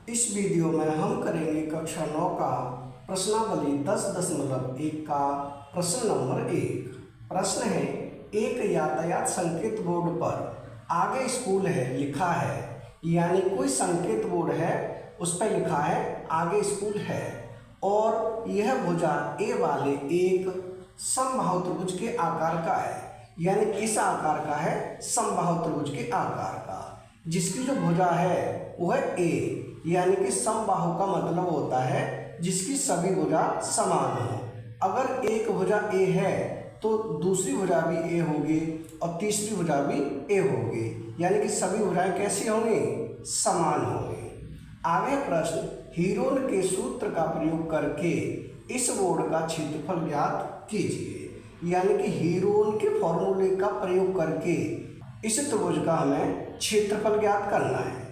इस वीडियो में हम करेंगे कक्षा 9 का प्रश्नावली 10.1 का प्रश्न नंबर 1। प्रश्न है, एक यातायात संकेत बोर्ड पर आगे स्कूल है लिखा है, यानी कोई संकेत बोर्ड है उस पर लिखा है आगे स्कूल है, और यह भुजा ए वाले एक समबाहु त्रिभुज के आकार का है, यानी इस आकार का है समबाहु त्रिभुज के आकार का, जिसकी जो भुजा है वो है ए, यानी कि समबाहु का मतलब होता है जिसकी सभी भुजा समान हो। अगर एक भुजा ए है तो दूसरी भुजा भी ए होगी और तीसरी भुजा भी ए होगी, यानी कि सभी भुजाएं कैसी होंगी? समान होंगी। आगे प्रश्न, हीरोन के सूत्र का प्रयोग करके इस बोर्ड का क्षेत्रफल ज्ञात कीजिए, यानी कि हीरोन के फॉर्मूले का प्रयोग करके इस त्रिभुज का हमें क्षेत्रफल ज्ञात करना है।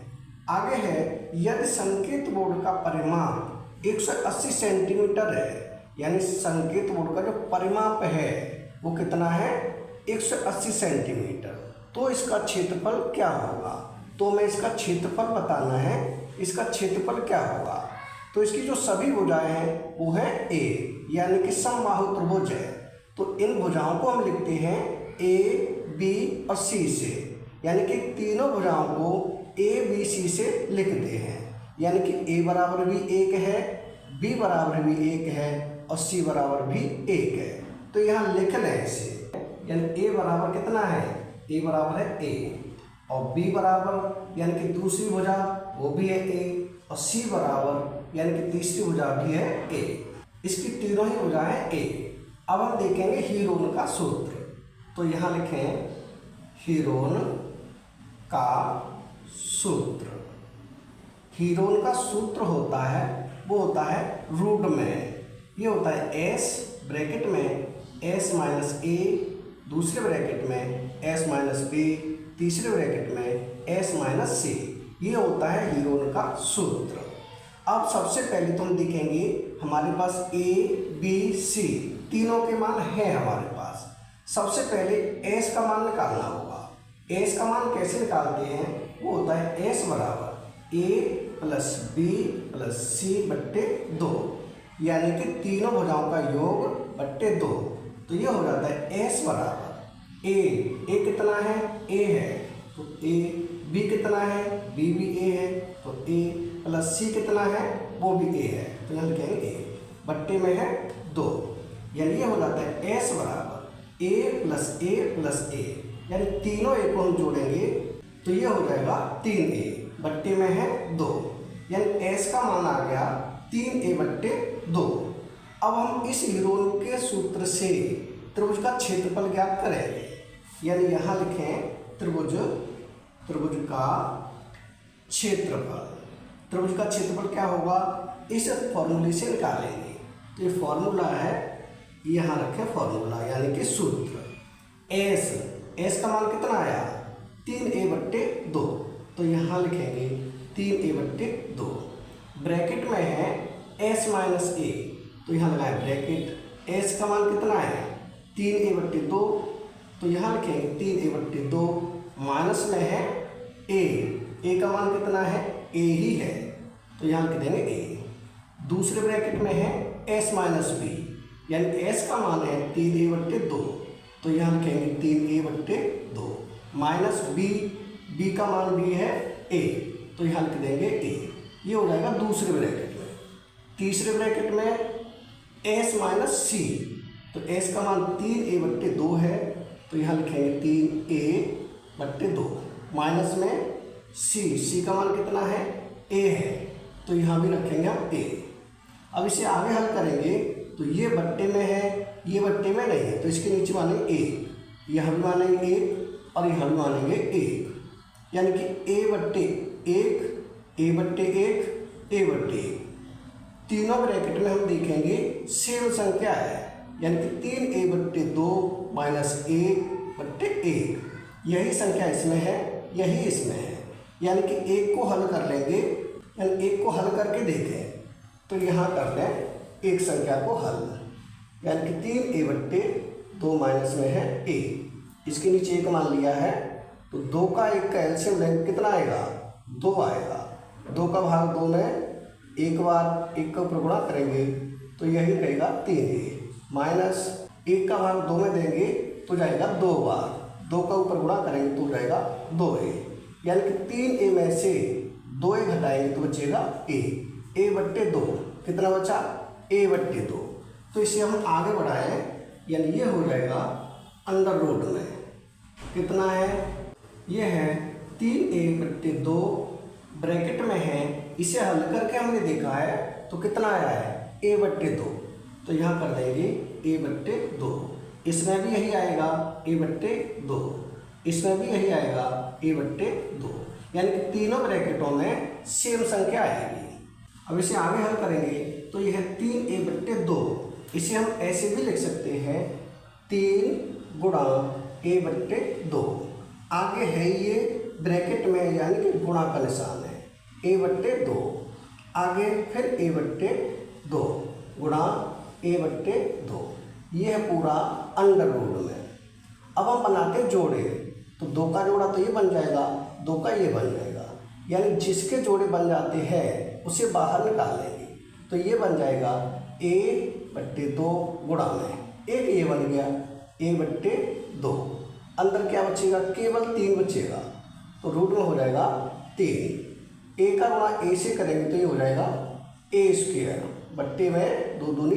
आगे है, यदि संकेत बोर्ड का परिमाप 180 सेंटीमीटर है, यानी संकेत बोर्ड का जो परिमाप है वो कितना है? 180 सेंटीमीटर, तो इसका क्षेत्रफल क्या होगा? तो हमें इसका क्षेत्रफल बताना है, इसका क्षेत्रफल क्या होगा? तो इसकी जो सभी भुजाएं हैं वो है ए, यानी कि समबाहु त्रिभुज है, तो इन भुजाओं को हम लिखते हैं ए, बी और सी से, यानी कि तीनों भुजाओं को ए बी सी से लिखते हैं, यानी कि ए बराबर भी 1 है, बी बराबर भी 1 है और सी बराबर भी 1 है। तो यहाँ लिख लें इसे, यानी ए बराबर कितना है? ए बराबर है ए, और बी बराबर यानी कि दूसरी भुजा वो भी है ए, और सी बराबर यानी कि तीसरी भुजा भी है ए। इसकी तीनों ही भुजाएं ए। अब हम देखेंगे हीरोन का सूत्र, तो यहाँ लिखें हीरोन का सूत्र। हीरोन का सूत्र होता है वो होता है रूट में, ये होता है एस ब्रैकेट में एस माइनस ए, दूसरे ब्रैकेट में एस माइनस बी, तीसरे ब्रैकेट में एस माइनस सी, ये होता है हीरोन का सूत्र। अब सबसे पहले तो हम देखेंगे हमारे पास ए बी सी तीनों के मान है हमारे पास। सबसे पहले एस का मान निकालना होगा। एस का मान कैसे निकालते हैं? वो होता है एस बराबर ए प्लस बी प्लस सी बट्टे 2, यानी कि तीनों भुजाओं का योग बट्टे 2, तो ये हो जाता है एस बराबर ए कितना है? ए है, तो ए, बी कितना है? बी भी ए है, तो ए प्लस सी कितना है? वो भी ए है, तो यहाँ लिखेंगे ए बट्टे में है 2, यानी ये हो जाता है एस बराबर ए प्लस ए, यानी तीनों ए को हम जोड़ेंगे तो ये हो जाएगा 3a बट्टे में है 2, यानी एस का मान आ गया 3a बट्टे 2। अब हम इस हीरोन के सूत्र से त्रिभुज का क्षेत्रफल ज्ञात करेंगे, यानी यहाँ लिखें त्रिभुज का क्षेत्रफल। त्रिभुज का क्षेत्रफल क्या होगा? इस फॉर्मूले से निकालेंगे, तो ये फॉर्मूला है, यहाँ रखें फॉर्मूला यानी कि सूत्र। एस का मान कितना आया? 3a बट्टे 2, तो यहाँ लिखेंगे 3a बट्टे 2। ब्रैकेट में है s माइनस ए, तो यहाँ लगाएं ब्रैकेट। s का मान कितना है? 3a बट्टे 2, तो यहाँ लिखेंगे 3a बट्टे 2, माइनस में है a का मान कितना है? a ही है, तो यहाँ लिख देंगे a। दूसरे ब्रैकेट में है s माइनस बी, यानी s का मान है 3a बट्टे 2, तो यहाँ लिखेंगे 3a बट्टे 2, माइनस बी का मान भी है a, तो यहाँ लिख देंगे a। ये हो जाएगा दूसरे ब्रैकेट में। तीसरे ब्रैकेट में s माइनस सी, तो s का मान 3a बट्टे 2 है, तो यहाँ लिखेंगे 3a बट्टे 2, माइनस में सी का मान कितना है? a है, तो यहाँ भी रखेंगे हम a। अब इसे आगे हल करेंगे तो ये बट्टे में है, ये बट्टे में नहीं है, तो इसके नीचे मानेंगे 1, यहाँ भी मानेंगे 1 और यहाँ भी मानेंगे 1, यानी कि a बट्टे 1, a बट्टे 1, a बट्टे 1। तीनों ब्रैकेट में हम देखेंगे सेम संख्या है, यानी कि 3a बट्टे 2 माइनस a बट्टे 1, यही संख्या इसमें है, यही इसमें है, यानी कि 1 को हल कर लेंगे, यानी 1 को हल करके देखें तो यहाँ कर लें एक संख्या को हल, यानी कि 3a बट्टे 2 माइनस में है a, इसके नीचे 1 मान लिया है, तो 2 का 1 का एलसीएम लेंगे कितना आएगा? 2 आएगा, 2 का भाग 2 में एक बार 1 का ऊपर गुणा करेंगे तो यही रहेगा 3a, माइनस 1 का भाग 2 में देंगे तो जाएगा 2 बार, 2 का ऊपर गुणा करेंगे तो जाएगा 2a, यानी कि 3a में से 2a घटाएंगे तो बचेगा a बट्टे 2, कितना बचा a बट्टे 2। तो इसे हम आगे बढ़ाएं, यानी ये हो जाएगा अंडर रूट में कितना है, ये है 3a बट्टे 2 ब्रैकेट में है, इसे हल करके हमने देखा है तो कितना आया है a बट्टे 2, तो यहाँ कर देंगे a बट्टे 2, इसमें भी यही आएगा a बट्टे 2, इसमें भी यही आएगा a बट्टे 2, यानी कि तीनों ब्रैकेटों में सेम संख्या आएगी। अब इसे आगे हल करेंगे तो यह है 3a बट्टे 2, इसे हम ऐसे भी लिख सकते हैं 3 गुणा a बट्टे 2, आगे है ये ब्रैकेट में यानी कि गुणा का निशान है a बट्टे 2, आगे फिर a बट्टे 2 गुणा a बट्टे 2, ये है पूरा अंडर रूट में। अब हम बनाते जोड़े, तो 2 का जोड़ा तो ये बन जाएगा, 2 का ये बन जाएगा, यानी जिसके जोड़े बन जाते हैं उसे बाहर निकाल लेंगे, तो ये बन जाएगा a बट्टे 2 गुणा में एक ये बन गया a बट्टे 2, अंदर क्या बचेगा केवल 3 बचेगा, तो रूट में हो जाएगा 3, a का गुणा a से करेंगे तो ये हो जाएगा a स्क्वायर बट्टे में 2 दूनी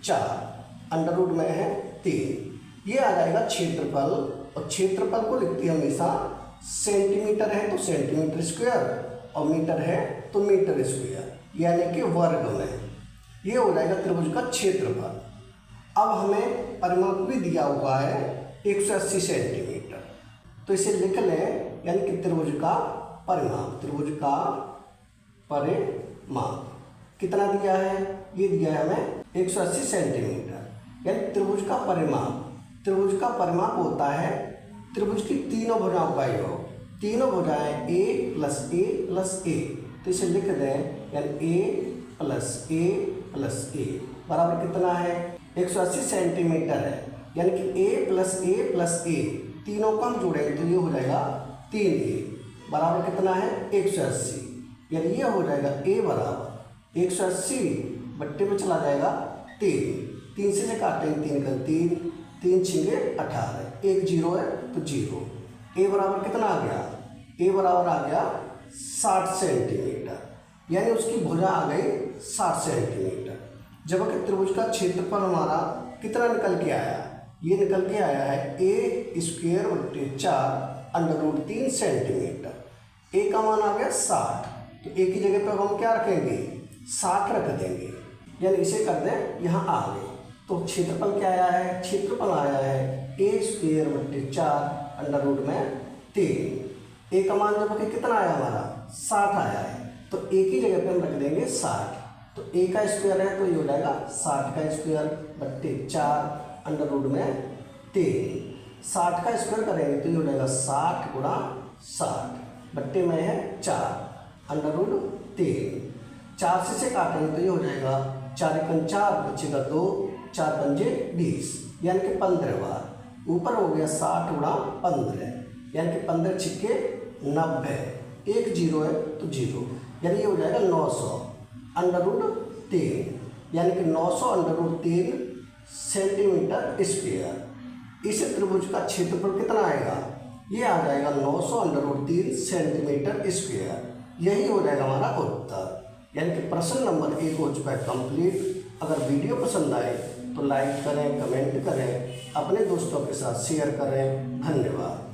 4, अंडर रूट में है 3, ये आ जाएगा क्षेत्रफल, और क्षेत्रफल को लिखते हैं हमेशा सेंटीमीटर है तो सेंटीमीटर स्क्वायर और मीटर है तो मीटर स्क्वायर, यानी कि वर्ग में, ये हो जाएगा त्रिभुज का क्षेत्रफल। अब हमें परिमाप भी दिया हुआ है 180 सेंटीमीटर, तो इसे लिख लें, यानी कि त्रिभुज का परिमाप, त्रिभुज का परिमाप कितना दिया है, ये दिया है हमें 180 सेंटीमीटर, यानी त्रिभुज का परिमाप, त्रिभुज का परिमाप होता है त्रिभुज की तीनों भुजाओं का योग, तीनों भुजाएं a plus a plus a, तो इसे लिख दें, यानी a plus a plus a बराबर कितना है 180 सेंटीमीटर है, यानी कि a प्लस a तीनों को हम जोड़ेंगे तो ये हो जाएगा 3a बराबर कितना है 180, यानी ये हो जाएगा a बराबर 180 बट्टे में चला जाएगा 3 से काटेंगे 3 का 3 छिंगे 18, एक जीरो है तो जीरो, a बराबर कितना आ गया, a बराबर आ गया 60 सेंटीमीटर, यानी उसकी भुजा आ गई 60 सेंटीमीटर, जबकि त्रिभुज का क्षेत्रफल हमारा कितना निकल के आया, ये निकल के आया है a स्क्वायर बट्टे 4 अंडर रूट 3 सेंटीमीटर, a का मान आ गया 60, तो a की जगह पर हम क्या रखेंगे 60 रख देंगे, यानी इसे कर दें यहाँ आ गए, तो क्षेत्रफल क्या आया है, क्षेत्रफल आया है a स्क्वायर बट्टे 4 अंडर रूट में 3, a का मान जब कितना आया हमारा 60 आया है, तो a की जगह पे हम रख देंगे 60, तो a का स्क्वायर है तो ये हो जाएगा 60 का स्क्वायर बट्टे 4 अंडर रूट में 3, 60 का स्क्वायर करेंगे तो ये हो जाएगा 60 गुणा 60 बट्टे में है 4 अंडर रूट 3, 4 से काटेंगे तो ये हो जाएगा 4 एकम 4 बचेगा 2, 4 पंजे 20, यानी कि 15 बार, ऊपर हो गया 60 गुणा 15, यानी कि 15 छिक्के 90, एक जीरो है तो जीरो, यानी ये हो जाएगा 900 अंडर रूट 3, यानी कि 900 अंडर रूट 3 सेंटीमीटर स्क्वायर। इस त्रिभुज का क्षेत्रफल कितना आएगा, ये आ जाएगा 900 अंडर रूट 3 सेंटीमीटर स्क्वायर, यही हो जाएगा हमारा उत्तर, यानी कि प्रश्न नंबर 1 हो चुका है कंप्लीट। अगर वीडियो पसंद आए तो लाइक करें, कमेंट करें, अपने दोस्तों के साथ शेयर करें। धन्यवाद।